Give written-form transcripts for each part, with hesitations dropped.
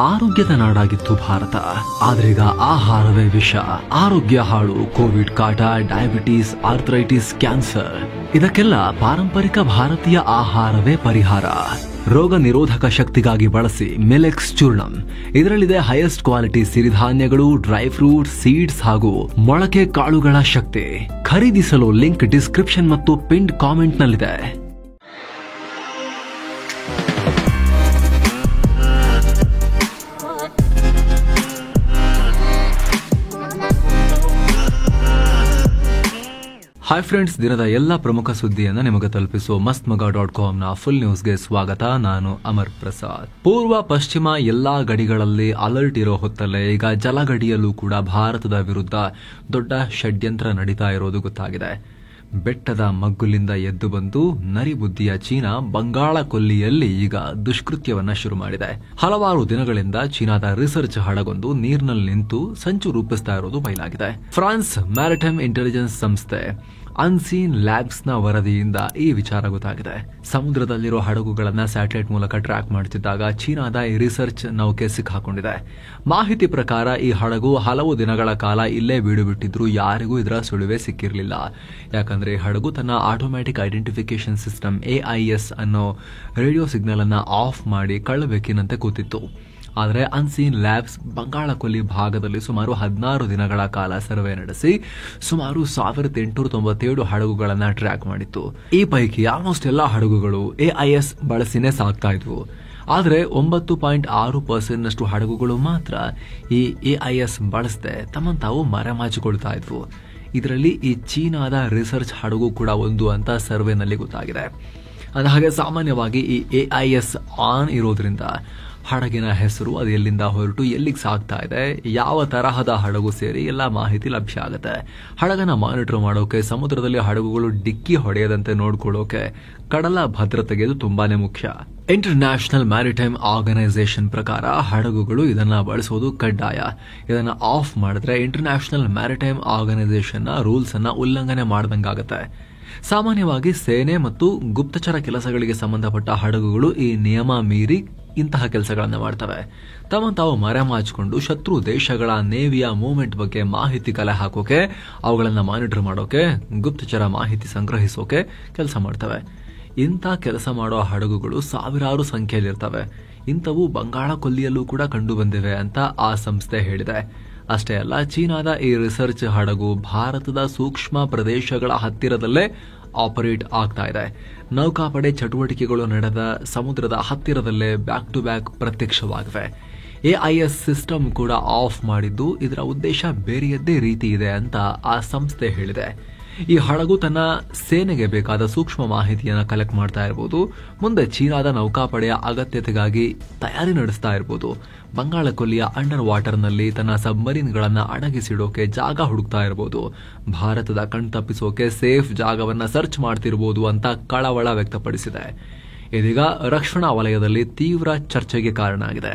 ಆರೋಗ್ಯದ ನಾಡಾಗಿತ್ತು ಭಾರತ. ಆದ್ರೀಗ ಆಹಾರವೇ ವಿಷ. ಆರೋಗ್ಯ ಹಾಳು, ಕೋವಿಡ್ ಕಾಟ, ಡಯಾಬಿಟೀಸ್, ಆರ್ಥರೈಟಿಸ್, ಕ್ಯಾನ್ಸರ್, ಇದಕ್ಕೆಲ್ಲ ಪಾರಂಪರಿಕ ಭಾರತೀಯ ಆಹಾರವೇ ಪರಿಹಾರ. ರೋಗ ನಿರೋಧಕ ಶಕ್ತಿಗಾಗಿ ಬಳಸಿ ಮಿಲೆಕ್ಸ್ ಚೂರ್ಣಂ. ಇದರಲ್ಲಿದೆ ಹೈಯೆಸ್ಟ್ ಕ್ವಾಲಿಟಿ ಸಿರಿಧಾನ್ಯಗಳು, ಡ್ರೈ ಫ್ರೂಟ್ಸ್, ಸೀಡ್ಸ್ ಹಾಗೂ ಮೊಳಕೆ ಕಾಳುಗಳ ಶಕ್ತಿ. ಖರೀದಿಸಲು ಲಿಂಕ್ ಡಿಸ್ಕ್ರಿಪ್ಷನ್ ಮತ್ತು ಪಿನ್ಡ್ ಕಾಮೆಂಟ್ ನಲ್ಲಿದೆ. ಹಾಯ್ ಫ್ರೆಂಡ್ಸ್, ದಿನದ ಎಲ್ಲ ಪ್ರಮುಖ ಸುದ್ದಿಯನ್ನು ನಿಮಗೆ ತಲುಪಿಸುವ mastmaga.com ನ ಫುಲ್ ನ್ಯೂಸ್ಗೆ ಸ್ವಾಗತ. ನಾನು ಅಮರ್ ಪ್ರಸಾದ್. ಪೂರ್ವ ಪಶ್ಚಿಮ ಎಲ್ಲಾ ಗಡಿಗಳಲ್ಲಿ ಅಲರ್ಟ್ ಇರೋ ಹೊತ್ತಲ್ಲೇ ಈಗ ಜಲಗಡಿಯಲ್ಲೂ ಕೂಡ ಭಾರತದ ವಿರುದ್ಧ ದೊಡ್ಡ ಷಡ್ಯಂತ್ರ ನಡೀತಾ ಇರೋದು ಗೊತ್ತಾಗಿದೆ. ಬೆಟ್ಟದ ಮಗ್ಗುಲಿಂದ ಎದ್ದು ಬಂದು ನರಿಬುದ್ಧಿಯ ಚೀನಾ ಬಂಗಾಳ ಕೊಲ್ಲಿಯಲ್ಲಿ ಈಗ ದುಷ್ಕೃತ್ಯವನ್ನ ಶುರು ಮಾಡಿದೆ. ಹಲವಾರು ದಿನಗಳಿಂದ ಚೀನಾದ ರಿಸರ್ಚ್ ಹಡಗೊಂದು ನೀರಿನಲ್ಲಿ ನಿಂತು ಸಂಚು ರೂಪಿಸ್ತಾ ಇರೋದು ಬಯಲಾಗಿದೆ. ಫ್ರಾನ್ಸ್ ಮ್ಯಾರಿಟೈಮ್ ಇಂಟೆಲಿಜೆನ್ಸ್ ಸಂಸ್ಥೆ ಅನ್ಸೀನ್ ಲ್ಯಾಬ್ಸ್ ನ ವರದಿಯಿಂದ ಈ ವಿಚಾರ ಗೊತ್ತಾಗಿದೆ. ಸಮುದ್ರದಲ್ಲಿರೋ ಹಡಗುಗಳನ್ನ ಸ್ಯಾಟಲೈಟ್ ಮೂಲಕ ಟ್ರ್ಯಾಕ್ ಮಾಡುತ್ತಿದ್ದಾಗ ಚೀನಾದ ಈ ರಿಸರ್ಚ್ ನೌಕೆ ಸಿಕ್ಕಾಕೊಂಡಿದೆ. ಮಾಹಿತಿ ಪ್ರಕಾರ ಈ ಹಡಗು ಹಲವು ದಿನಗಳ ಕಾಲ ಇಲ್ಲೇ ಬೀಡು ಬಿಟ್ಟಿದ್ರು ಯಾರಿಗೂ ಇದರ ಸುಳಿವೇ ಸಿಕ್ಕಿರಲಿಲ್ಲ. ಯಾಕಂದ್ರೆ ಹಡಗು ತನ್ನ ಆಟೋಮ್ಯಾಟಿಕ್ ಐಡೆಂಟಿಫಿಕೇಶನ್ ಸಿಸ್ಟಮ್ AIS ಅನ್ನೋ ರೇಡಿಯೋ ಸಿಗ್ನಲ್ ಅನ್ನ ಆಫ್ ಮಾಡಿ ಕಳ್ಳಬೇಕಿನಂತೆ ಕೂತಿತ್ತು. ಆದರೆ ಅನ್ಸೀನ್ ಲ್ಯಾಬ್ಸ್ ಬಂಗಾಳ ಕೊಲ್ಲಿ ಭಾಗದಲ್ಲಿ ಸುಮಾರು 16 ದಿನಗಳ ಕಾಲ ಸರ್ವೆ ನಡೆಸಿ ಸುಮಾರು 1897 ಹಡಗುಗಳನ್ನು ಟ್ರ್ಯಾಕ್ ಮಾಡಿತ್ತು. ಈ ಪೈಕಿ ಆಲ್ಮೋಸ್ಟ್ ಎಲ್ಲಾ ಹಡಗುಗಳು AIS ಬಳಸಿನೇ ಸಾಗ್ತಾ ಇದ್ವು. ಆದರೆ 9.6% ಹಡಗುಗಳು ಮಾತ್ರ ಈ AIS ಬಳಸದೆ ತಮ್ಮನ್ನು ತಾವು ಮರೆಮಾಚಿಕೊಳ್ತಾ ಇದ್ವು. ಇದರಲ್ಲಿ ಈ ಚೀನಾದ ರಿಸರ್ಚ್ ಹಡಗು ಕೂಡ ಒಂದು ಅಂತ ಸರ್ವೆನಲ್ಲಿ ಗೊತ್ತಾಗಿದೆ. ಹಾಗೆ ಸಾಮಾನ್ಯವಾಗಿ ಈ AIS ಆನ್ ಇರೋದ್ರಿಂದ ಹಡಗಿನ ಹೆಸರು, ಅದು ಎಲ್ಲಿಂದ ಹೊರಟು ಎಲ್ಲಿಗೆ ಸಾಗ್ತಾ ಇದೆ, ಯಾವ ತರಹದ ಹಡಗು ಸೇರಿ ಎಲ್ಲ ಮಾಹಿತಿ ಲಭ್ಯ ಆಗುತ್ತೆ. ಹಡಗನ ಮಾನಿಟರ್ ಮಾಡೋಕೆ, ಸಮುದ್ರದಲ್ಲಿ ಹಡಗುಗಳು ಡಿಕ್ಕಿ ಹೊಡೆಯದಂತೆ ನೋಡ್ಕೊಳ್ಳೋಕೆ ಕಡಲ ಭದ್ರತೆಗೆ ಇದು ತುಂಬಾನೇ ಮುಖ್ಯ. ಇಂಟರ್ನ್ಯಾಷನಲ್ ಮ್ಯಾರಿಟೈಮ್ ಆರ್ಗನೈಸೇಷನ್ ಪ್ರಕಾರ ಹಡಗುಗಳು ಇದನ್ನ ಬಳಸೋದು ಕಡ್ಡಾಯ. ಇದನ್ನ ಆಫ್ ಮಾಡಿದ್ರೆ ಇಂಟರ್ನ್ಯಾಷನಲ್ ಮ್ಯಾರಿಟೈಮ್ ಆರ್ಗನೈಸೇಷನ್ ನ ರೂಲ್ಸ್ ಅನ್ನ ಉಲ್ಲಂಘನೆ ಮಾಡ್ದಂಗಾಗತ್ತೆ. ಸಾಮಾನ್ಯವಾಗಿ ಸೇನೆ ಮತ್ತು ಗುಪ್ತಚರ ಕೆಲಸಗಳಿಗೆ ಸಂಬಂಧಪಟ್ಟ ಹಡಗುಗಳು ಈ ನಿಯಮ ಮೀರಿ ಇಂತಹ ಕೆಲಸಗಳನ್ನ ಮಾಡ್ತವೆ. ತಮ್ಮ ತಾವು ಮರೆಮಾಚಿಕೊಂಡು ಶತ್ರು ದೇಶಗಳ ನೇವಿಯ ಮೂವ್ಮೆಂಟ್ ಬಗ್ಗೆ ಮಾಹಿತಿ ಕಲೆ ಹಾಕೋಕೆ, ಅವುಗಳನ್ನ ಮಾನಿಟರ್ ಮಾಡೋಕೆ, ಗುಪ್ತಚರ ಮಾಹಿತಿ ಸಂಗ್ರಹಿಸೋಕೆ ಕೆಲಸ ಮಾಡ್ತವೆ. ಇಂಥ ಕೆಲಸ ಮಾಡೋ ಹಡಗುಗಳು ಸಾವಿರಾರು ಸಂಖ್ಯೆಯಲ್ಲಿರ್ತವೆ. ಇಂಥವು ಬಂಗಾಳ ಕೊಲ್ಲಿಯಲ್ಲೂ ಕೂಡ ಕಂಡು ಬಂದಿವೆ ಅಂತ ಆ ಸಂಸ್ಥೆ ಹೇಳಿದೆ. ಅಷ್ಟೇ ಅಲ್ಲ, ಚೀನಾದ ಈ ರಿಸರ್ಚ್ ಹಡಗು ಭಾರತದ ಸೂಕ್ಷ್ಮ ಪ್ರದೇಶಗಳ ಹತ್ತಿರದಲ್ಲೇ ಆಪರೇಟ್ ಆಗ್ತಾ ಇದೆ. ನೌಕಾಪಡೆ ಚಟುವಟಿಕೆಗಳು ನಡೆದ ಸಮುದ್ರದ ಹತ್ತಿರದಲ್ಲೇ ಬ್ಯಾಕ್ ಟು ಬ್ಯಾಕ್ ಪ್ರತ್ಯಕ್ಷವಾಗಿವೆ. AIS ಸಿಸ್ಟಮ್ ಕೂಡ ಆಫ್ ಮಾಡಿದ್ದು ಇದರ ಉದ್ದೇಶ ಬೇರೆಯದ್ದೇ ರೀತಿ ಇದೆ ಅಂತ ಆ ಸಂಸ್ಥೆ ಹೇಳಿದೆ. ಈ ಹಡಗು ತನ್ನ ಸೇನೆಗೆ ಬೇಕಾದ ಸೂಕ್ಷ್ಮ ಮಾಹಿತಿಯನ್ನು ಕಲೆಕ್ಟ್ ಮಾಡ್ತಾ ಇರಬಹುದು. ಮುಂದೆ ಚೀನಾದ ನೌಕಾಪಡೆಯ ಅಗತ್ಯತೆಗಾಗಿ ತಯಾರಿ ನಡೆಸ್ತಾ ಇರಬಹುದು. ಬಂಗಾಳ ಕೊಲ್ಲಿಯ ಅಂಡರ್ ವಾಟರ್ನಲ್ಲಿ ತನ್ನ ಸಬ್ಮರೀನ್ಗಳನ್ನ ಅಡಗಿಸಿಡೋಕೆ ಜಾಗ ಹುಡುಕ್ತಾ ಇರಬಹುದು. ಭಾರತದ ಕಣ್ತಪ್ಪಿಸೋಕೆ ಸೇಫ್ ಜಾಗವನ್ನ ಸರ್ಚ್ ಮಾಡ್ತಿರಬಹುದು ಅಂತ ಕಳವಳ ವ್ಯಕ್ತಪಡಿಸಿದೆ. ಇದೀಗ ರಕ್ಷಣಾ ವಲಯದಲ್ಲಿ ತೀವ್ರ ಚರ್ಚೆಗೆ ಕಾರಣ ಆಗಿದೆ.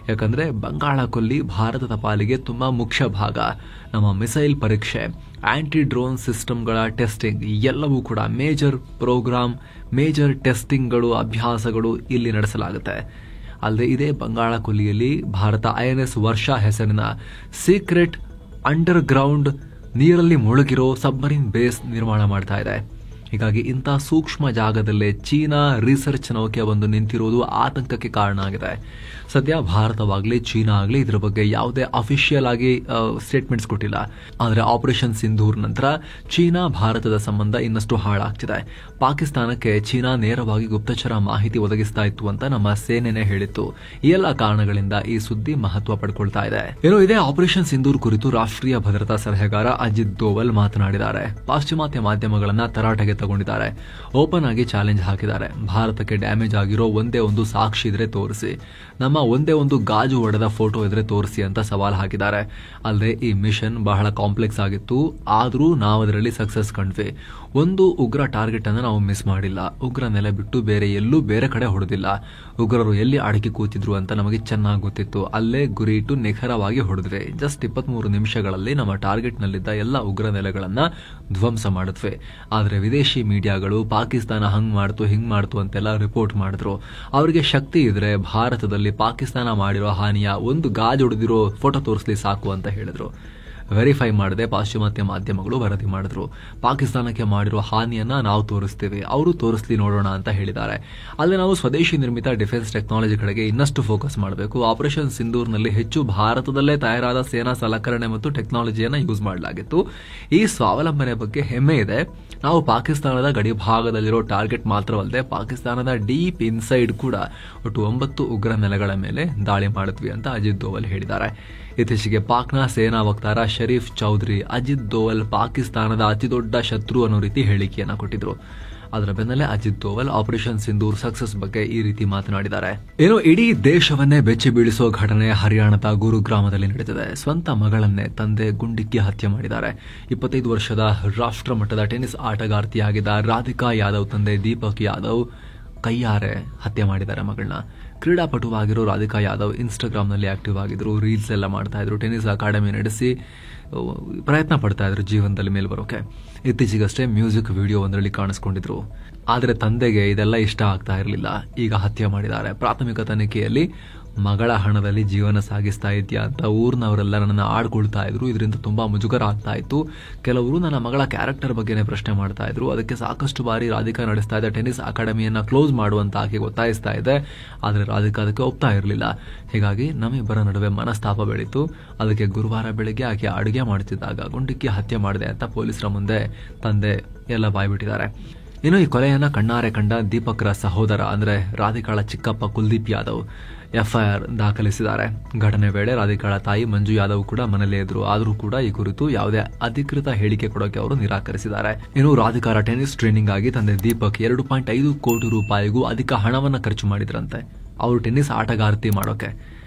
ಯಾಕಂದ್ರೆ ಬಂಗಾಳ ಕೊಲ್ಲಿ ಭಾರತದ ಪಾಲಿಗೆ ತುಂಬಾ ಮುಖ್ಯ ಭಾಗ. ನಮ್ಮ ಮಿಸೈಲ್ ಪರೀಕ್ಷೆ, ಆಂಟಿ ಡ್ರೋನ್ ಸಿಸ್ಟಮ್ಗಳ ಟೆಸ್ಟಿಂಗ್ ಎಲ್ಲವೂ ಕೂಡ ಮೇಜರ್ ಪ್ರೋಗ್ರಾಮ್, ಮೇಜರ್ ಟೆಸ್ಟಿಂಗ್ಗಳು, ಅಭ್ಯಾಸಗಳು ಇಲ್ಲಿ ನಡೆಸಲಾಗುತ್ತೆ. ಅಲ್ಲದೆ ಇದೇ ಬಂಗಾಳ ಕೊಲ್ಲಿಯಲ್ಲಿ ಭಾರತ INS ವರ್ಷಾ ಹೆಸರಿನ ಸೀಕ್ರೆಟ್ ಅಂಡರ್ ಗ್ರೌಂಡ್ ನೀರಲ್ಲಿ ಮುಳುಗಿರೋ ಸಬ್ಮರೀನ್ ಬೇಸ್ ನಿರ್ಮಾಣ ಮಾಡ್ತಾ ಇದೆ. ಹೀಗಾಗಿ ಇಂಥ ಸೂಕ್ಷ್ಮ ಜಾಗದಲ್ಲೇ ಚೀನಾ ರಿಸರ್ಚ್ ನೌಕೆ ಬಂದು ನಿಂತಿರುವುದು ಆತಂಕಕ್ಕೆ ಕಾರಣ ಆಗಿದೆ. ಸದ್ಯ ಭಾರತವಾಗಲಿ ಚೀನಾ ಆಗಲಿ ಇದರ ಬಗ್ಗೆ ಯಾವುದೇ ಅಫಿಷಿಯಲ್ ಆಗಿ ಸ್ಟೇಟ್ಮೆಂಟ್ಸ್ ಕೊಟ್ಟಿಲ್ಲ. ಆದರೆ ಆಪರೇಷನ್ ಸಿಂಧೂರ್ ನಂತರ ಚೀನಾ ಭಾರತದ ಸಂಬಂಧ ಇನ್ನಷ್ಟು ಹಾಳಾಗ್ತಿದೆ. ಪಾಕಿಸ್ತಾನಕ್ಕೆ ಚೀನಾ ನೇರವಾಗಿ ಗುಪ್ತಚರ ಮಾಹಿತಿ ಒದಗಿಸ್ತಾ ಇತ್ತು ಅಂತ ನಮ್ಮ ಸೇನೆನೇ ಹೇಳಿತ್ತು. ಈ ಎಲ್ಲ ಕಾರಣಗಳಿಂದ ಈ ಸುದ್ದಿ ಮಹತ್ವ ಪಡ್ಕೊಳ್ತಾ ಇದೆ. ಇನ್ನು ಇದೇ ಆಪರೇಷನ್ ಸಿಂಧೂರ್ ಕುರಿತು ರಾಷ್ಟ್ರೀಯ ಭದ್ರತಾ ಸಲಹೆಗಾರ ಅಜಿತ್ ದೋವಲ್ ಮಾತನಾಡಿದ್ದಾರೆ. ಪಾಶ್ಚಿಮಾತ್ಯ ಮಾಧ್ಯಮಗಳನ್ನ ತರಾಟೆಗೆ ತಗೊಂಡಿದ್ದಾರೆ. ಓಪನ್ ಆಗಿ ಚಾಲೆಂಜ್ ಹಾಕಿದ್ದಾರೆ. ಭಾರತಕ್ಕೆ ಡ್ಯಾಮೇಜ್ ಆಗಿರೋ ಒಂದೇ ಒಂದು ಸಾಕ್ಷಿ ಇದ್ರೆ ತೋರಿಸಿ, ನಮ್ಮ ಒಂದೇ ಒಂದು ಗಾಜು ಹೊಡೆದ ಫೋಟೋ ಇದ್ರೆ ತೋರಿಸಿ ಅಂತ ಸವಾಲ್ ಹಾಕಿದ್ದಾರೆ. ಅಲ್ಲದೆ ಈ ಮಿಷನ್ ಬಹಳ ಕಾಂಪ್ಲೆಕ್ಸ್ ಆಗಿತ್ತು, ಆದರೂ ನಾವು ಅದರಲ್ಲಿ ಸಕ್ಸಸ್ ಕಂಡ್ವಿ. ಒಂದು ಉಗ್ರ ಟಾರ್ಗೆಟ್ ಅನ್ನು ನಾವು ಮಿಸ್ ಮಾಡಿಲ್ಲ. ಉಗ್ರ ನೆಲೆ ಬಿಟ್ಟು ಬೇರೆ ಎಲ್ಲೂ ಬೇರೆ ಕಡೆ ಹೊಡೆದಿಲ್ಲ. ಉಗ್ರರು ಎಲ್ಲಿ ಅಡಗಿ ಕೂತಿದ್ರು ಅಂತ ನಮಗೆ ಚೆನ್ನಾಗಿ ಗೊತ್ತಿತ್ತು. ಅಲ್ಲೇ ಗುರಿ ಇಟ್ಟು ನಿಖರವಾಗಿ ಹೊಡೆದ್ವಿ. ಜಸ್ಟ್ 23 ನಿಮಿಷಗಳಲ್ಲಿ ನಮ್ಮ ಟಾರ್ಗೆಟ್ ನಲ್ಲಿದ್ದ ಎಲ್ಲ ಉಗ್ರ ನೆಲೆಗಳನ್ನ ಧ್ವಂಸ ಮಾಡಿದ್ವಿ. ಆದರೆ ವಿದೇಶಿ ವಿದೇಶಿ ಮೀಡಿಯಾಗಳು ಪಾಕಿಸ್ತಾನ ಹಂಗ್ ಮಾಡ್ತು ಹಿಂಗ್ ಮಾಡ್ತು ಅಂತೆಲ್ಲ ರಿಪೋರ್ಟ್ ಮಾಡಿದ್ರು. ಅವರಿಗೆ ಶಕ್ತಿ ಇದ್ರೆ ಭಾರತದಲ್ಲಿ ಪಾಕಿಸ್ತಾನ ಮಾಡಿರೋ ಹಾನಿಯ ಒಂದು ಗಾಜು ಹೊಡೆದಿರೋ ಫೋಟೋ ತೋರಿಸ್ಲಿ ಸಾಕು ಅಂತ ಹೇಳಿದ್ರು. ವೆರಿಫೈ ಮಾಡದೆ ಪಾಶ್ಚಿಮಾತ್ಯ ಮಾಧ್ಯಮಗಳು ವರದಿ ಮಾಡಿದ್ರು. ಪಾಕಿಸ್ತಾನಕ್ಕೆ ಮಾಡಿರೋ ಹಾನಿಯನ್ನ ನಾವು ತೋರಿಸ್ತೀವಿ, ಅವರು ತೋರಿಸ್ಲಿ ನೋಡೋಣ ಅಂತ ಹೇಳಿದ್ದಾರೆ. ಅಲ್ಲಿ ನಾವು ಸ್ವದೇಶಿ ನಿರ್ಮಿತ ಡಿಫೆನ್ಸ್ ಟೆಕ್ನಾಲಜಿ ಕಡೆಗೆ ಇನ್ನಷ್ಟು ಫೋಕಸ್ ಮಾಡಬೇಕು. ಆಪರೇಷನ್ ಸಿಂಧೂರ್ನಲ್ಲಿ ಹೆಚ್ಚು ಭಾರತದಲ್ಲೇ ತಯಾರಾದ ಸೇನಾ ಸಲಕರಣೆ ಮತ್ತು ಟೆಕ್ನಾಲಜಿಯನ್ನ ಯೂಸ್ ಮಾಡಲಾಗಿತ್ತು. ಈ ಸ್ವಾವಲಂಬನೆ ಬಗ್ಗೆ ಹೆಮ್ಮೆ ಇದೆ. ನಾವು ಪಾಕಿಸ್ತಾನದ ಗಡಿ ಭಾಗದಲ್ಲಿರೋ ಟಾರ್ಗೆಟ್ ಮಾತ್ರವಲ್ಲದೆ ಪಾಕಿಸ್ತಾನದ ಡೀಪ್ ಇನ್ಸೈಡ್ ಕೂಡ ಒಟ್ಟು 9 ಉಗ್ರ ನೆಲೆಗಳ ಮೇಲೆ ದಾಳಿ ಮಾಡಿದ್ವಿ ಅಂತ ಅಜಿತ್ ದೋವಲ್ ಹೇಳಿದ್ದಾರೆ. ಇತ್ತೀಚೆಗೆ ಪಾಕ್ನ ಸೇನಾ ವಕ್ತಾರ ಶರೀಫ್ ಚೌಧರಿ ಅಜಿತ್ ದೋವಲ್ ಪಾಕಿಸ್ತಾನದ ಅತಿದೊಡ್ಡ ಶತ್ರು ಅನ್ನೋ ರೀತಿ ಹೇಳಿಕೆಯನ್ನ ಕೊಟ್ಟಿದ್ರು. ಅದರ ಬೆನ್ನಲ್ಲೇ ಅಜಿತ್ ದೋವಲ್ ಆಪರೇಷನ್ ಸಿಂಧೂರ್ ಸಕ್ಸಸ್ ಬಗ್ಗೆ ಈ ರೀತಿ ಮಾತನಾಡಿದ್ದಾರೆ. ಏನೋ ಇಡೀ ದೇಶವನ್ನೇ ಬೆಚ್ಚಿ ಬೀಳಿಸೋ ಘಟನೆ ಹರಿಯಾಣದ ಗುರುಗ್ರಾಮದಲ್ಲಿ ನಡೆದಿದೆ. ಸ್ವಂತ ಮಗಳನ್ನೇ ತಂದೆ ಗುಂಡಿಕ್ಕಿ ಹತ್ಯೆ ಮಾಡಿದ್ದಾರೆ. 25 ವರ್ಷದ ರಾಷ್ಟ್ರ ಮಟ್ಟದ ಟೆನ್ನಿಸ್ ಆಟಗಾರ್ತಿಯಾಗಿದ್ದ ರಾಧಿಕಾ ಯಾದವ್ ತಂದೆ ದೀಪಕ್ ಯಾದವ್ ಕೈಯಾರೆ ಹತ್ಯೆ ಮಾಡಿದ್ದಾರೆ ಮಗಳನ್ನ. ಕ್ರೀಡಾಪಟುವಾಗಿರೋ ರಾಧಿಕಾ ಯಾದವ್ ಇನ್ಸ್ಟಾಗ್ರಾಮ್ನಲ್ಲಿ ಆಕ್ಟಿವ್ ಆಗಿದ್ರು, ರೀಲ್ಸ್ ಎಲ್ಲ ಮಾಡ್ತಾ ಇದ್ರು, ಟೆನ್ನಿಸ್ ಅಕಾಡೆಮಿ ನಡೆಸಿ ಪ್ರಯತ್ನ ಪಡ್ತಾ ಇದ್ರು ಜೀವನದಲ್ಲಿ ಮೇಲೆ ಬರೋಕೆ. ಇತ್ತೀಚೆಗಷ್ಟೇ ಮ್ಯೂಸಿಕ್ ವಿಡಿಯೋ ಒಂದರಲ್ಲಿ ಕಾಣಿಸ್ಕೊಂಡಿದ್ರು. ಆದರೆ ತಂದೆಗೆ ಇದೆಲ್ಲ ಇಷ್ಟ ಆಗ್ತಾ ಇರಲಿಲ್ಲ. ಈಗ ಹತ್ಯೆ ಮಾಡಿದ್ದಾರೆ. ಪ್ರಾಥಮಿಕ ತನಿಖೆಯಲ್ಲಿ ಮಗಳ ಹಣದಲ್ಲಿ ಜೀವನ ಸಾಗಿಸ್ತಾ ಇದೆಯಾ ಅಂತ ಊರಿನವರೆಲ್ಲ ನನ್ನನ್ನು ಆಡ್ಕೊಳ್ತಾ ಇದ್ರು. ಇದರಿಂದ ತುಂಬಾ ಮುಜುಗರ ಆಗ್ತಾ ಇತ್ತು. ಕೆಲವರು ನನ್ನ ಮಗಳ ಕ್ಯಾರೆಕ್ಟರ್ ಬಗ್ಗೆನೇ ಪ್ರಶ್ನೆ ಮಾಡ್ತಾ ಇದ್ರು. ಅದಕ್ಕೆ ಸಾಕಷ್ಟು ಬಾರಿ ರಾಧಿಕಾ ನಡೆಸ್ತಾ ಇದ್ದ ಟೆನ್ನಿಸ್ ಅಕಾಡೆಮಿಯನ್ನ ಕ್ಲೋಸ್ ಮಾಡುವಂತ ಆಕೆಗೆ ಒತ್ತಾಯಿಸ್ತಾ ಇದೆ. ಆದರೆ ರಾಧಿಕಾ ಅದಕ್ಕೆ ಒಪ್ತಾ ಇರಲಿಲ್ಲ. ಹೀಗಾಗಿ ನಮ್ಮಿಬ್ಬರ ನಡುವೆ ಮನಸ್ತಾಪ ಬೆಳೀತು. ಅದಕ್ಕೆ ಗುರುವಾರ ಬೆಳಿಗ್ಗೆ ಆಕೆ ಅಡುಗೆ ಮಾಡುತ್ತಿದ್ದಾಗ ಗುಂಡಿಕ್ಕಿ ಹತ್ಯೆ ಮಾಡಿದೆ ಅಂತ ಪೊಲೀಸರ ಮುಂದೆ ತಂದೆ ಎಲ್ಲ ಬಾಯ್ಬಿಟ್ಟಿದ್ದಾರೆ. ಇನ್ನು ಈ ಕೊಲೆಯನ್ನ ಕಣ್ಣಾರೆ ಕಂಡ ದೀಪಕ್ರ ಸಹೋದರ ಅಂದ್ರೆ ರಾಧಿಕಾಳ ಚಿಕ್ಕಪ್ಪ ಕುಲ್ದೀಪ್ ಯಾದವ್ ಎಫ್ಐಆರ್ ದಾಖಲಿಸಿದ್ದಾರೆ. ಘಟನೆ ವೇಳೆ ರಾಧಿಕಾಳ ತಾಯಿ ಮಂಜು ಯಾದವ್ ಕೂಡ ಮನೆಯಲ್ಲೇ ಇದ್ರು. ಆದರೂ ಕೂಡ ಈ ಕುರಿತು ಯಾವುದೇ ಅಧಿಕೃತ ಹೇಳಿಕೆ ಕೊಡೋಕೆ ಅವರು ನಿರಾಕರಿಸಿದ್ದಾರೆ. ಇನ್ನು ರಾಧಿಕಾರ ಟೆನ್ನಿಸ್ ಟ್ರೈನಿಂಗ್ ಆಗಿ ತಂದೆ ದೀಪಕ್ 2.5 ಕೋಟಿ ರೂಪಾಯಿಗೂ ಅಧಿಕ ಹಣವನ್ನ ಖರ್ಚು ಮಾಡಿದ್ರಂತೆ ಅವರು ಟೆನ್ನಿಸ್ ಆಟಗಾರ್ತಿ ಮಾಡೋಕೆ.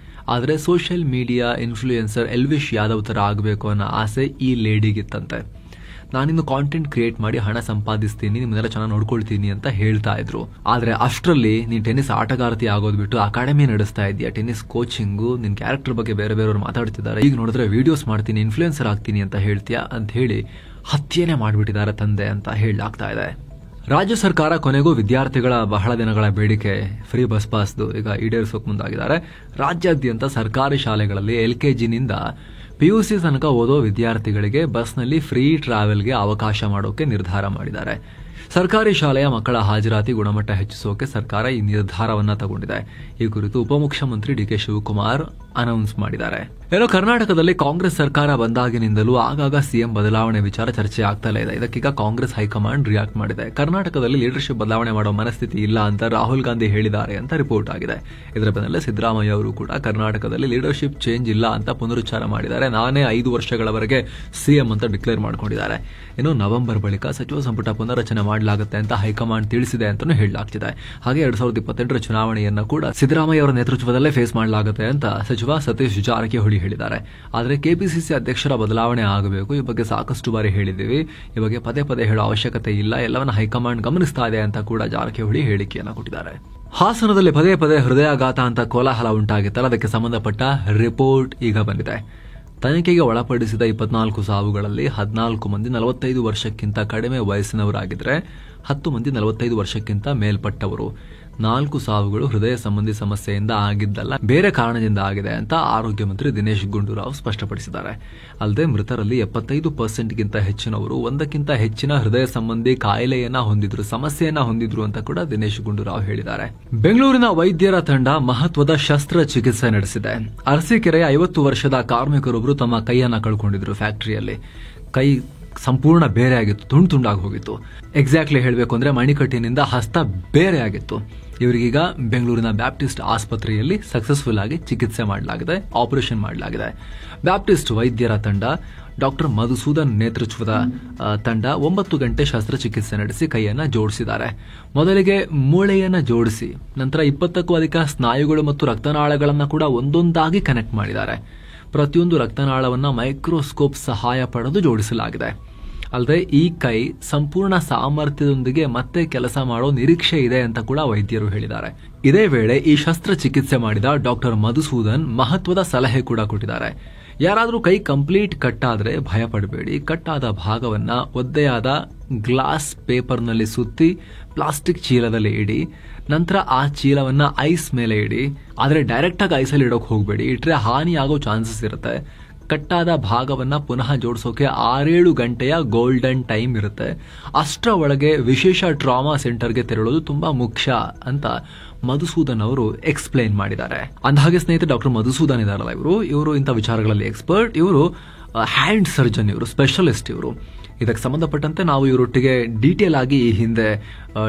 ಆದರೆ social media influencer Elvish Yadav ತರ ಆಗಬೇಕು ಅನ್ನೋ ಆಸೆ ಈ ಲೇಡಿಗಿತ್ತಂತೆ. ನಾನಿನ್ನು ಕಾಂಟೆಂಟ್ ಕ್ರಿಯೇಟ್ ಮಾಡಿ ಹಣ ಸಂಪಾದಿಸ್ತೀನಿ, ನಿಮ್ಮನ್ನೆಲ್ಲ ಚೆನ್ನಾಗಿ ನೋಡ್ಕೊಳ್ತೀನಿ ಅಂತ ಹೇಳ್ತಾ ಇದ್ರು. ಆದ್ರೆ ಅಷ್ಟರಲ್ಲಿ ನೀನ್ ಟೆನ್ನಿಸ್ ಆಟಗಾರ್ತಿ ಆಗೋದು ಬಿಟ್ಟು ಅಕಾಡೆಮಿ ನಡೆಸ್ತಾ ಇದೆಯಾ, ಟೆನ್ನಿಸ್ ಕೋಚಿಂಗು, ನಿನ್ ಕ್ಯಾರೆಕ್ಟರ್ ಬಗ್ಗೆ ಬೇರೆ ಬೇರೆಯವರು ಮಾತಾಡ್ತಿದ್ದಾರೆ, ಈಗ ನೋಡಿದ್ರೆ ವಿಡಿಯೋಸ್ ಮಾಡ್ತೀನಿ, ಇನ್ಫ್ಲೂಯೆನ್ಸರ್ ಆಗ್ತೀನಿ ಅಂತ ಹೇಳ್ತೀಯಾ ಅಂತ ಹೇಳಿ ಹತ್ಯೆನೇ ಮಾಡಿಬಿಟ್ಟಿದ್ದಾರೆ ತಂದೆ ಅಂತ ಹೇಳಲಾಗ್ತಾ ಇದೆ. ರಾಜ್ಯ ಸರ್ಕಾರ ಕೊನೆಗೂ ವಿದ್ಯಾರ್ಥಿಗಳ ಬಹಳ ದಿನಗಳ ಬೇಡಿಕೆ ಫ್ರೀ ಬಸ್ ಪಾಸ್ದು ಈಗ ಈಡೇರಿಸೋಕೆ ಮುಂದಾಗಿದ್ದಾರೆ. ರಾಜ್ಯಾದ್ಯಂತ ಸರ್ಕಾರಿ ಶಾಲೆಗಳಲ್ಲಿ LKGನಿಂದ PUC ತನಕ ಓದೋ ವಿದ್ಯಾರ್ಥಿಗಳಿಗೆ ಬಸ್ನಲ್ಲಿ ಫ್ರೀ ಟ್ರಾವೆಲ್ಗೆ ಅವಕಾಶ ಮಾಡೋಕೆ ನಿರ್ಧಾರ ಮಾಡಿದ್ದಾರೆ. ಸರ್ಕಾರಿ ಶಾಲೆಯ ಮಕ್ಕಳ ಹಾಜರಾತಿ ಗುಣಮಟ್ಟ ಹೆಚ್ಚಿಸೋಕೆ ಸರ್ಕಾರ ಈ ನಿರ್ಧಾರವನ್ನ ತಗೊಂಡಿದೆ. ಈ ಕುರಿತು ಉಪಮುಖ್ಯಮಂತ್ರಿ DK ಶಿವಕುಮಾರ್ ಅನೌನ್ಸ್ ಮಾಡಿದ್ದಾರೆ. ಏನೋ ಕರ್ನಾಟಕದಲ್ಲಿ ಕಾಂಗ್ರೆಸ್ ಸರ್ಕಾರ ಬಂದಾಗಿನಿಂದಲೂ ಆಗಾಗ ಸಿಎಂ ಬದಲಾವಣೆ ವಿಚಾರ ಚರ್ಚೆ ಆಗ್ತಲೇ ಇದೆ. ಇದಕ್ಕೀಗ ಕಾಂಗ್ರೆಸ್ ಹೈಕಮಾಂಡ್ ರಿಯಾಕ್ಟ್ ಮಾಡಿದೆ. ಕರ್ನಾಟಕದಲ್ಲಿ ಲೀಡರ್ಶಿಪ್ ಬದಲಾವಣೆ ಮಾಡೋ ಮನಸ್ಥಿತಿ ಇಲ್ಲ ಅಂತ ರಾಹುಲ್ ಗಾಂಧಿ ಹೇಳಿದ್ದಾರೆ ಅಂತ ರಿಪೋರ್ಟ್ ಆಗಿದೆ. ಇದರ ಬೆನ್ನಲ್ಲೇ ಸಿದ್ದರಾಮಯ್ಯ ಅವರು ಕೂಡ ಕರ್ನಾಟಕದಲ್ಲಿ ಲೀಡರ್ಶಿಪ್ ಚೇಂಜ್ ಇಲ್ಲ ಅಂತ ಪುನರುಚ್ಚಾರ ಮಾಡಿದ್ದಾರೆ. ನಾನೇ 5 ವರ್ಷಗಳವರೆಗೆ ಸಿಎಂ ಅಂತ ಡಿಕ್ಲೇರ್ ಮಾಡ್ಕೊಂಡಿದ್ದಾರೆ. ಇನ್ನು ನವೆಂಬರ್ ಬಳಿಕ ಸಚಿವ ಸಂಪುಟ ಪುನರಚನೆ ಮಾಡಲಾಗುತ್ತೆ ಅಂತ ಹೈಕಮಾಂಡ್ ತಿಳಿಸಿದೆ ಅಂತಾನೂ ಹೇಳಲಾಗ್ತಿದೆ. ಹಾಗೆ 2028ರ ಚುನಾವಣೆಯನ್ನ ಕೂಡ ಸಿದ್ದರಾಮಯ್ಯ ಅವರ ನೇತೃತ್ವದಲ್ಲೇ ಫೇಸ್ ಮಾಡಲಾಗುತ್ತೆ ಅಂತ ಸಚಿವ ಸತೀಶ್ ಜಾರಕಿಹೊಳಿ ಹೇಳಿದ್ದಾರೆ. ಆದರೆ ಕೆಪಿಸಿಸಿ ಅಧ್ಯಕ್ಷರ ಬದಲಾವಣೆ ಆಗಬೇಕು, ಈ ಬಗ್ಗೆ ಸಾಕಷ್ಟು ಬಾರಿ ಹೇಳಿದ್ದೀವಿ, ಈ ಬಗ್ಗೆ ಪದೇ ಪದೇ ಹೇಳೋ ಅವಶ್ಯಕತೆ ಇಲ್ಲ, ಎಲ್ಲವನ್ನ ಹೈಕಮಾಂಡ್ ಗಮನಿಸ್ತಾ ಇದೆ ಅಂತ ಕೂಡ ಜಾರಕಿಹೊಳಿ ಹೇಳಿಕೆಯನ್ನ ಕೊಟ್ಟಿದ್ದಾರೆ. ಹಾಸನದಲ್ಲಿ ಪದೇ ಪದೇ ಹೃದಯಾಘಾತ ಅಂತ ಕೋಲಾಹಲ ಉಂಟಾಗಿತ್ತಲ್ಲ, ಅದಕ್ಕೆ ಸಂಬಂಧಪಟ್ಟ ರಿಪೋರ್ಟ್ ಈಗ ಬಂದಿದೆ. ತನಿಖೆಗೆ ಒಳಪಡಿಸಿದ 24 ಸಾವುಗಳಲ್ಲಿ 14 ಮಂದಿ 45 ವರ್ಷಕ್ಕಿಂತ ಕಡಿಮೆ ವಯಸ್ಸಿನವರಾಗಿದ್ರೆ 10 ಮಂದಿ 45 ವರ್ಷಕ್ಕಿಂತ ಮೇಲ್ಪಟ್ಟವರು. 4 ಸಾವುಗಳು ಹೃದಯ ಸಂಬಂಧಿ ಸಮಸ್ಯೆಯಿಂದ ಆಗಿದ್ದಲ್ಲ, ಬೇರೆ ಕಾರಣದಿಂದ ಆಗಿದೆ ಅಂತ ಆರೋಗ್ಯ ಮಂತ್ರಿ ದಿನೇಶ್ ಗುಂಡೂರಾವ್ ಸ್ಪಷ್ಟಪಡಿಸಿದ್ದಾರೆ. ಅಲ್ಲದೆ ಮೃತರಲ್ಲಿ 75%ಗಿಂತ ಹೆಚ್ಚಿನವರು ಒಂದಕ್ಕಿಂತ ಹೆಚ್ಚಿನ ಹೃದಯ ಸಂಬಂಧಿ ಕಾಯಿಲೆಯನ್ನ ಹೊಂದಿದ್ರು, ಸಮಸ್ಯೆಯನ್ನ ಹೊಂದಿದ್ರು ಅಂತ ಕೂಡ ದಿನೇಶ್ ಗುಂಡೂರಾವ್ ಹೇಳಿದ್ದಾರೆ. ಬೆಂಗಳೂರಿನ ವೈದ್ಯರ ತಂಡ ಮಹತ್ವದ ಶಸ್ತ್ರಚಿಕಿತ್ಸೆ ನಡೆಸಿದೆ. ಅರಸೀಕೆರೆಯ 50 ವರ್ಷದ ಕಾರ್ಮಿಕರೊಬ್ಬರು ತಮ್ಮ ಕೈಯನ್ನ ಕಳ್ಕೊಂಡಿದ್ರು. ಫ್ಯಾಕ್ಟರಿಯಲ್ಲಿ ಕೈ ಸಂಪೂರ್ಣ ಬೇರೆ ಆಗಿತ್ತು, ತುಂಡು ತುಂಡಾಗಿ ಹೋಗಿತ್ತು. ಎಕ್ಸಾಕ್ಟ್ಲಿ ಹೇಳಬೇಕು ಅಂದ್ರೆ ಮಣಿಕಟ್ಟಿನಿಂದ ಹಸ್ತ ಬೇರೆ ಆಗಿತ್ತು. ಇವರಿಗೀಗ ಬೆಂಗಳೂರಿನ ಬ್ಯಾಪ್ಟಿಸ್ಟ್ ಆಸ್ಪತ್ರೆಯಲ್ಲಿ ಸಕ್ಸಸ್ಫುಲ್ ಆಗಿ ಚಿಕಿತ್ಸೆ ಮಾಡಲಾಗಿದೆ, ಆಪರೇಷನ್ ಮಾಡಲಾಗಿದೆ. ಬ್ಯಾಪ್ಟಿಸ್ಟ್ ವೈದ್ಯರ ತಂಡ ಡಾಕ್ಟರ್ ಮಧುಸೂದನ್ ನೇತೃತ್ವದ ತಂಡ 9 ಗಂಟೆ ಶಸ್ತ್ರಚಿಕಿತ್ಸೆ ನಡೆಸಿ ಕೈಯನ್ನ ಜೋಡಿಸಿದ್ದಾರೆ. ಮೊದಲಿಗೆ ಮೂಳೆಯನ್ನ ಜೋಡಿಸಿ ನಂತರ 20ಕ್ಕೂ ಅಧಿಕ ಸ್ನಾಯುಗಳು ಮತ್ತು ರಕ್ತನಾಳಗಳನ್ನ ಕೂಡ ಒಂದೊಂದಾಗಿ ಕನೆಕ್ಟ್ ಮಾಡಿದ್ದಾರೆ. ಪ್ರತಿಯೊಂದು ರಕ್ತನಾಳವನ್ನ ಮೈಕ್ರೋಸ್ಕೋಪ್ ಸಹಾಯ ಪಡೆದು ಜೋಡಿಸಲಾಗಿದೆ. ಅಲ್ಲದೆ ಈ ಕೈ ಸಂಪೂರ್ಣ ಸಾಮರ್ಥ್ಯದೊಂದಿಗೆ ಮತ್ತೆ ಕೆಲಸ ಮಾಡೋ ನಿರೀಕ್ಷೆ ಇದೆ ಅಂತ ಕೂಡ ವೈದ್ಯರು ಹೇಳಿದ್ದಾರೆ. ಇದೇ ವೇಳೆ ಈ ಶಸ್ತ್ರಚಿಕಿತ್ಸೆ ಮಾಡಿದ ಡಾಕ್ಟರ್ ಮಧುಸೂದನ್ ಮಹತ್ವದ ಸಲಹೆ ಕೂಡ ಕೊಟ್ಟಿದ್ದಾರೆ. ಯಾರಾದರೂ ಕೈ ಕಂಪ್ಲೀಟ್ ಕಟ್ಟಾದ್ರೆ ಭಯ ಪಡಬೇಡಿ. ಕಟ್ಟಾದ ಭಾಗವನ್ನ ಒದ್ದೆಯಾದ ಗ್ಲಾಸ್ ಪೇಪರ್ನಲ್ಲಿ ಸುತ್ತಿ ಪ್ಲಾಸ್ಟಿಕ್ ಚೀಲದಲ್ಲಿ ಇಡಿ. ನಂತರ ಆ ಚೀಲವನ್ನ ಐಸ್ ಮೇಲೆ ಇಡಿ. ಆದರೆ ಡೈರೆಕ್ಟ್ ಆಗಿ ಐಸಲ್ಲಿ ಇಡೋಕೆ ಹೋಗಬೇಡಿ, ಇಟ್ರೆ ಹಾನಿ ಆಗೋ ಚಾನ್ಸಸ್ ಇರುತ್ತೆ. ಕಟ್ಟಾದ ಭಾಗವನ್ನ ಪುನಃ ಜೋಡಿಸೋಕೆ 6-7 ಗಂಟೆಯ ಗೋಲ್ಡನ್ ಟೈಮ್ ಇರುತ್ತೆ. ಅಷ್ಟರ ಒಳಗೆ ವಿಶೇಷ ಟ್ರಾಮಾ ಸೆಂಟರ್ಗೆ ತೆರಳೋದು ತುಂಬಾ ಮುಖ್ಯ ಅಂತ ಮಧುಸೂದನ್ ಅವರು ಎಕ್ಸ್ಪ್ಲೈನ್ ಮಾಡಿದ್ದಾರೆ. ಅಂದಹಾಗೆ ಸ್ನೇಹಿತರೆ, ಡಾಕ್ಟರ್ ಮಧುಸೂದನ್ ಇದಾರಲ್ಲ, ಇವರು ಇಂಥ ವಿಚಾರಗಳಲ್ಲಿ ಎಕ್ಸ್ಪರ್ಟ್. ಇವರು ಹ್ಯಾಂಡ್ ಸರ್ಜನ್, ಇವರು ಸ್ಪೆಷಲಿಸ್ಟ್. ಇವರು ಇದಕ್ಕೆ ಸಂಬಂಧಪಟ್ಟಂತೆ ನಾವು ಇವರೊಟ್ಟಿಗೆ ಡೀಟೇಲ್ ಆಗಿ ಈ ಹಿಂದೆ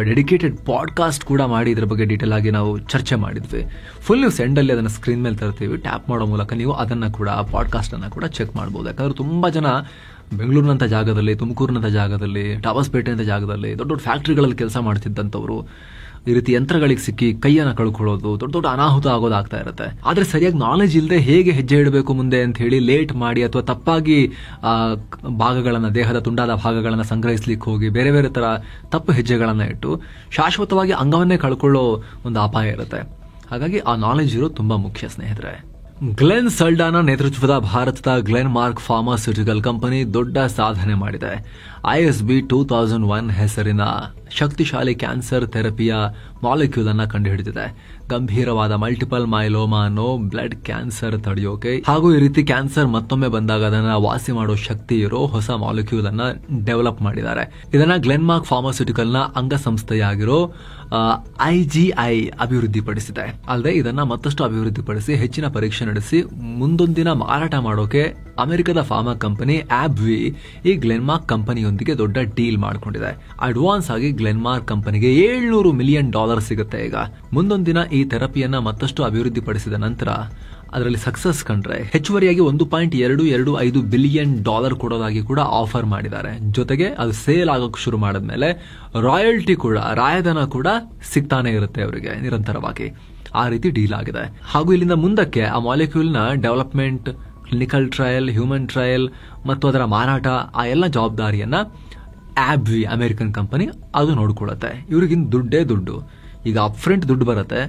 ಡೆಡಿಕೇಟೆಡ್ ಪಾಡ್ಕಾಸ್ಟ್ ಕೂಡ ಮಾಡಿ ಇದ್ರ ಬಗ್ಗೆ ಡೀಟೇಲ್ ಆಗಿ ನಾವು ಚರ್ಚೆ ಮಾಡಿದ್ವಿ. ಫುಲ್ ನ್ಯೂಸ್ ಎಂಡಲ್ಲಿ ಅದನ್ನು ಸ್ಕ್ರೀನ್ ಮೇಲೆ ತರ್ತೀವಿ. ಟ್ಯಾಪ್ ಮಾಡೋ ಮೂಲಕ ನೀವು ಅದನ್ನು ಕೂಡ ಪಾಡ್ಕಾಸ್ಟ್ ಅನ್ನು ಕೂಡ ಚೆಕ್ ಮಾಡ್ಬೋದು. ಯಾಕಂದ್ರೆ ತುಂಬಾ ಜನ ಬೆಂಗಳೂರಿನಂಥ ಜಾಗದಲ್ಲಿ, ತುಮಕೂರಿನಂಥ ಜಾಗದಲ್ಲಿ, ಟಾಬಸ್ಪೇಟೆ ಅಂತ ಜಾಗದಲ್ಲಿ ದೊಡ್ಡ ದೊಡ್ಡ ಫ್ಯಾಕ್ಟ್ರಿಗಳಲ್ಲಿ ಕೆಲಸ ಮಾಡ್ತಿದ್ದಂಥವ್ರು ಈ ರೀತಿ ಯಂತ್ರಗಳಿಗೆ ಸಿಕ್ಕಿ ಕೈಯನ್ನು ಕಳ್ಕೊಳ್ಳೋದು, ದೊಡ್ಡ ದೊಡ್ಡ ಅನಾಹುತ ಆಗೋದಾಗ್ತಾ ಇರುತ್ತೆ. ಆದ್ರೆ ಸರಿಯಾಗಿ ನಾಲೆಜ್ ಇಲ್ಲದೆ ಹೇಗೆ ಹೆಜ್ಜೆ ಇಡಬೇಕು ಮುಂದೆ ಅಂತ ಹೇಳಿ ಲೇಟ್ ಮಾಡಿ ಅಥವಾ ತಪ್ಪಾಗಿ ಭಾಗಗಳನ್ನ, ದೇಹದ ತುಂಡಾದ ಭಾಗಗಳನ್ನ ಸಂಗ್ರಹಿಸ್ಲಿಕ್ಕೆ ಹೋಗಿ ಬೇರೆ ಬೇರೆ ತರ ತಪ್ಪು ಹೆಜ್ಜೆಗಳನ್ನ ಇಟ್ಟು ಶಾಶ್ವತವಾಗಿ ಅಂಗವನ್ನೇ ಕಳ್ಕೊಳ್ಳೋ ಒಂದು ಅಪಾಯ ಇರುತ್ತೆ. ಹಾಗಾಗಿ ಆ ನಾಲೆಜ್ ಇರೋದು ತುಂಬಾ ಮುಖ್ಯ ಸ್ನೇಹಿತರೆ. ಗ್ಲೆನ್ ಸಲ್ಡಾನಾ ನೇತೃತ್ವದ ಭಾರತದ ಗ್ಲೆನ್ ಮಾರ್ಕ್ ಫಾರ್ಮಾಸ್ಯೂಟಿಕಲ್ ಕಂಪನಿ ದೊಡ್ಡ ಸಾಧನೆ ಮಾಡಿದೆ. ISB 2001 ಹೆಸರಿನ ಶಕ್ತಿಶಾಲಿ ಕ್ಯಾನ್ಸರ್ ಥೆರಪಿಯ ಮಾಲಿಕ್ಯೂಲ್ ಅನ್ನ ಕಂಡುಹಿಡಿದಿದೆ. ಗಂಭೀರವಾದ ಮಲ್ಟಿಪಲ್ ಮೈಲೋಮಾ ಅನ್ನೋ ಬ್ಲಡ್ ಕ್ಯಾನ್ಸರ್ ತಡೆಯೋಕೆ ಹಾಗೂ ಈ ರೀತಿ ಕ್ಯಾನ್ಸರ್ ಮತ್ತೊಮ್ಮೆ ಬಂದಾಗ ಅದನ್ನ ವಾಸಿ ಮಾಡೋ ಶಕ್ತಿ ಇರೋ ಹೊಸ ಮಾಲಿಕ್ಯೂಲ್ ಅನ್ನ ಡೆವಲಪ್ ಮಾಡಿದ್ದಾರೆ. ಇದನ್ನ ಗ್ಲೆನ್ಮಾರ್ಕ್ ಫಾರ್ಮಾಸ್ಯೂಟಿಕಲ್ ನ ಅಂಗಸಂಸ್ಥೆಯಾಗಿರೋ IGI ಅಭಿವೃದ್ಧಿಪಡಿಸಿದೆ. ಅಲ್ಲದೆ ಇದನ್ನ ಮತ್ತಷ್ಟು ಅಭಿವೃದ್ಧಿಪಡಿಸಿ ಹೆಚ್ಚಿನ ಪರೀಕ್ಷೆ ನಡೆಸಿ ಮುಂದೊಂದಿನ ಮಾರಾಟ ಮಾಡೋಕೆ ಅಮೆರಿಕದ ಫಾರ್ಮಾ ಕಂಪನಿ AbbVie ಈ ಗ್ಲೆನ್ಮಾರ್ಕ್ ಕಂಪನಿಯೊಂದಿಗೆ ದೊಡ್ಡ ಡೀಲ್ ಮಾಡಿಕೊಂಡಿದೆ. ಅಡ್ವಾನ್ಸ್ ಆಗಿ ಗ್ಲೆನ್ಮಾರ್ಕ್ ಕಂಪನಿಗೆ $700 ಮಿಲಿಯನ್ ಸಿಗುತ್ತೆ. ಈಗ ಮುಂದೊಂದಿನ ಈ ಥೆರಪಿಯನ್ನ ಮತ್ತಷ್ಟು ಅಭಿವೃದ್ಧಿಪಡಿಸಿದ ನಂತರ ಅದರಲ್ಲಿ ಸಕ್ಸಸ್ ಕಂಡ್ರೆ ಹೆಚ್ಚುವರಿಯಾಗಿ $1.225 ಬಿಲಿಯನ್ ಕೊಡೋದಾಗಿ ಕೂಡ ಆಫರ್ ಮಾಡಿದ್ದಾರೆ. ಜೊತೆಗೆ ಅದು ಸೇಲ್ ಆಗೋಕೆ ಶುರು ಮಾಡಿದ್ಮೇಲೆ ರಾಯಲ್ಟಿ ಕೂಡ, ರಾಯಧನ ಕೂಡ ಸಿಗ್ತಾನೆ ಇರುತ್ತೆ ಅವರಿಗೆ ನಿರಂತರವಾಗಿ. ಆ ರೀತಿ ಡೀಲ್ ಆಗಿದೆ. ಹಾಗೂ ಇಲ್ಲಿಂದ ಮುಂದಕ್ಕೆ ಆ ಮಾಲಿಕ್ಯೂಲ್ ನ development, clinical trial, human trial ಮತ್ತು ಅದರ ಮಾರಾಟ, ಆ ಎಲ್ಲ ಜವಾಬ್ದಾರಿಯನ್ನ AbbVie ಅಮೆರಿಕನ್ ಕಂಪನಿ ಅದು ನೋಡ್ಕೊಳ್ಳುತ್ತೆ. ಇವ್ರಿಗಿನ್ ದುಡ್ಡೇ ದುಡ್ಡು. ಈಗ ಅಪ್ಫ್ರಂಟ್ ದುಡ್ಡು ಬರುತ್ತೆ,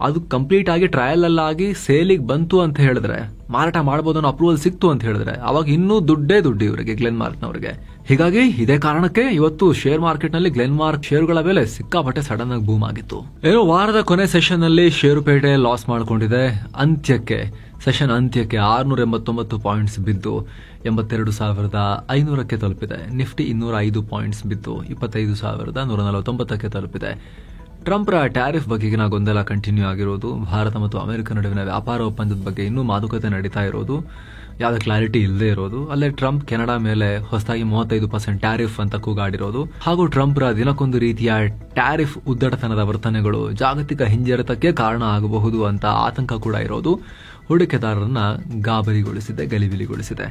ಅದು ಕಂಪ್ಲೀಟ್ ಆಗಿ ಟ್ರಯಲ್ ಅಲ್ಲಾಗಿ ಸೇಲಿಗೆ ಬಂತು ಅಂತ ಹೇಳಿದ್ರೆ, ಮಾರಾಟ ಮಾಡಬಹುದು ಅನ್ನೋ ಅಪ್ರೂವಲ್ ಸಿಕ್ತು ಅಂತ ಹೇಳಿದ್ರೆ, ಅವಾಗ ಇನ್ನೂ ದುಡ್ಡೇ ದುಡ್ಡು ಇವರಿಗೆ, ಗ್ಲೆನ್ಮಾರ್ಕ್ನವರಿಗೆ. ಹೀಗಾಗಿ ಇದೇ ಕಾರಣಕ್ಕೆ ಇವತ್ತು ಶೇರ್ ಮಾರ್ಕೆಟ್ ನಲ್ಲಿ ಗ್ಲೆನ್ಮಾರ್ಕ್ ಷೇರುಗಳ ಬೆಲೆ ಸಿಕ್ಕಾಪಟ್ಟೆ ಸಡನ್ ಆಗಿ ಬೂಮ್ ಆಗಿತ್ತು. ಏನೋ ವಾರದ ಕೊನೆ ಸೆಷನ್ ನಲ್ಲಿ ಷೇರುಪೇಟೆ ಲಾಸ್ ಮಾಡ್ಕೊಂಡಿದೆ. ಸೆಷನ್ ಅಂತ್ಯಕ್ಕೆ 689 ಪಾಯಿಂಟ್ಸ್ ಬಿದ್ದು 82,500ಕ್ಕೆ ತಲುಪಿದೆ. ನಿಫ್ಟಿ 205 ಪಾಯಿಂಟ್ಸ್ ಬಿದ್ದು 25,149ಕ್ಕೆ ತಲುಪಿದೆ. ಟ್ರಂಪ್ರ ಟ್ಯಾರಿಫ್ ಬಗೆಗಿನ ಗೊಂದಲ ಕಂಟಿನ್ಯೂ ಆಗಿರೋದು, ಭಾರತ ಮತ್ತು ಅಮೆರಿಕ ನಡುವಿನ ವ್ಯಾಪಾರ ಒಪ್ಪಂದದ ಬಗ್ಗೆ ಇನ್ನೂ ಮಾತುಕತೆ ನಡೀತಾ ಇರೋದು, ಯಾವುದೇ ಕ್ಲಾರಿಟಿ ಇಲ್ಲದೆ ಇರೋದು, ಅಲ್ಲೇ ಟ್ರಂಪ್ ಕೆನಡಾ ಮೇಲೆ ಹೊಸದಾಗಿ 35% ಟ್ಯಾರಿಫ್ ಅಂತ ಕೂಗಾಡಿರೋದು, ಹಾಗೂ ಟ್ರಂಪ್ರ ದಿನಕ್ಕೊಂದು ರೀತಿಯ ಟ್ಯಾರಿಫ್ ಉದ್ದಟತನದ ವರ್ತನೆಗಳು ಜಾಗತಿಕ ಹಿಂಜರಿತಕ್ಕೆ ಕಾರಣ ಆಗಬಹುದು ಅಂತ ಆತಂಕ ಕೂಡ ಇರೋದು ಹೂಡಿಕೆದಾರರನ್ನ ಗಾಬರಿಗೊಳಿಸಿದೆ, ಗಲಿಬಿಲಿಗೊಳಿಸಿದೆ.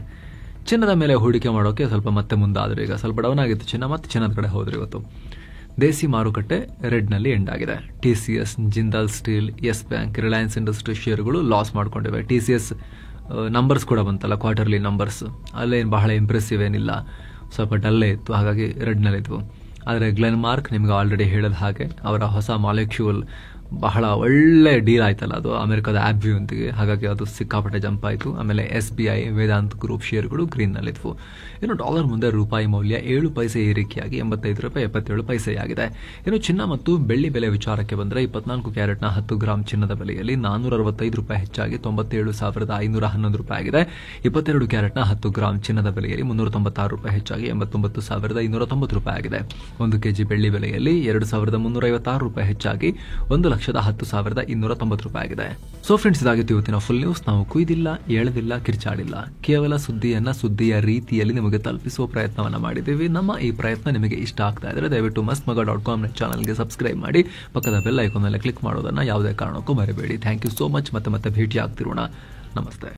ಚಿನ್ನದ ಮೇಲೆ ಹೂಡಿಕೆ ಮಾಡೋಕೆ ಸ್ವಲ್ಪ ಮತ್ತೆ ಮುಂದಾದ್ರು. ಈಗ ಸ್ವಲ್ಪ ಡೌನ್ ಆಗಿತ್ತು ಚಿನ್ನ, ಮತ್ತೆ ಚಿನ್ನದ ಕಡೆ ಹೋದ್ರು. ಇವತ್ತು ದೇಸಿ ಮಾರುಕಟ್ಟೆ ರೆಡ್ ನಲ್ಲಿ ಎಂಡ್ ಆಗಿದೆ. TCS, Jindal steel, Yes bank, Reliance industry ಷೇರುಗಳು ಲಾಸ್ ಮಾಡ್ಕೊಂಡಿವೆ. TCS ನಂಬರ್ಸ್ ಕೂಡ ಬಂತಲ್ಲ, ಕ್ವಾರ್ಟರ್ಲಿ ನಂಬರ್ಸ್, ಅಲ್ಲೇನು ಬಹಳ ಇಂಪ್ರೆಸಿವ್ ಏನಿಲ್ಲ, ಸ್ವಲ್ಪ ಡಲ್ಲೇ ಇತ್ತು, ಹಾಗಾಗಿ ರೆಡ್ ನಲ್ಲಿದ್ವು. ಆದರೆ ಗ್ಲೆನ್ಮಾರ್ಕ್ ನಿಮ್ಗೆ ಆಲ್ರೆಡಿ ಹೇಳಿದ ಹಾಗೆ ಅವರ ಹೊಸ ಮಾಲಿಕ್ಯೂಲ್ ಬಹಳ ಒಳ್ಳೆ ಡೀಲ್ ಆಯ್ತಲ್ಲ, ಅದು ಅಮೆರಿಕದ AbbVie ಯೊಂದಿಗೆ, ಹಾಗಾಗಿ ಅದು ಸಿಕ್ಕಾಪಟ್ಟೆ ಜಂಪ್ ಆಯಿತು. ಆಮೇಲೆ SBI, ವೇದಾಂತ್ ಗ್ರೂಪ್ ಷೇರುಗಳು ಗ್ರೀನ್ ನಲ್ಲಿದ್ವು. ಇನ್ನು ಡಾಲರ್ ಮುಂದೆ ರೂಪಾಯಿ ಮೌಲ್ಯ 7 ಪೈಸೆ ಏರಿಕೆಯಾಗಿ $85.77 ಆಗಿದೆ. ಇನ್ನು ಚಿನ್ನ ಮತ್ತು ಬೆಳ್ಳಿ ಬೆಲೆ ವಿಚಾರಕ್ಕೆ ಬಂದರೆ 24 ಕ್ಯಾರೆಟ್ನ 10 ಗ್ರಾಂ ಚಿನ್ನದ ಬೆಲೆಯಲ್ಲಿ $465 ಹೆಚ್ಚಾಗಿ $97,511 ಆಗಿದೆ. 22 ಕ್ಯಾರೆಟ್ನ 10 ಗ್ರಾಂ ಚಿನ್ನದ ಬೆಲೆಯಲ್ಲಿ $396 ಹೆಚ್ಚಾಗಿ $89,290 ಆಗಿದೆ. 1 ಕೆಜಿ ಬೆಳ್ಳಿ ಬೆಲೆಯಲ್ಲಿ $2,356 ಹೆಚ್ಚಾಗಿ $1,10,290 ಆಗಿದೆ. ಸೊ ಫ್ರೆಂಡ್ಸ್, ಇದಾಗಿತ್ತು ಇವತ್ತಿನ ಫುಲ್ ನ್ಯೂಸ್. ನಾವು ಕುಯ್ದಿಲ್ಲ, ಎಳೆದಿಲ್ಲ, ಕಿರ್ಚಾಡಿಲ್ಲ, ಕೇವಲ ಸುದ್ದಿಯ ರೀತಿಯಲ್ಲಿ ನಿಮಗೆ ತಲುಪಿಸುವ ಪ್ರಯತ್ನವನ್ನ ಮಾಡಿದ್ದೀವಿ. ನಮ್ಮ ಈ ಪ್ರಯತ್ನ ನಿಮಗೆ ಇಷ್ಟ ಆಗ್ತಾ ಇದ್ರೆ ದಯವಿಟ್ಟು mastmaga.com ಚಾನಲ್ಗೆ ಸಬ್ಸ್ಕ್ರೈಬ್ ಮಾಡಿ, ಪಕ್ಕದ ಬೆಲ್ ಐಕಾನ್ ಮೇಲೆ ಕ್ಲಿಕ್ ಮಾಡೋದನ್ನ ಯಾವುದೇ ಕಾರಣಕ್ಕೂ ಮರಿಬೇಡಿ. Thank you so much. ಮತ್ತೆ ಭೇಟಿ ಆಗ್ತಿರೋಣ. ನಮಸ್ತೆ.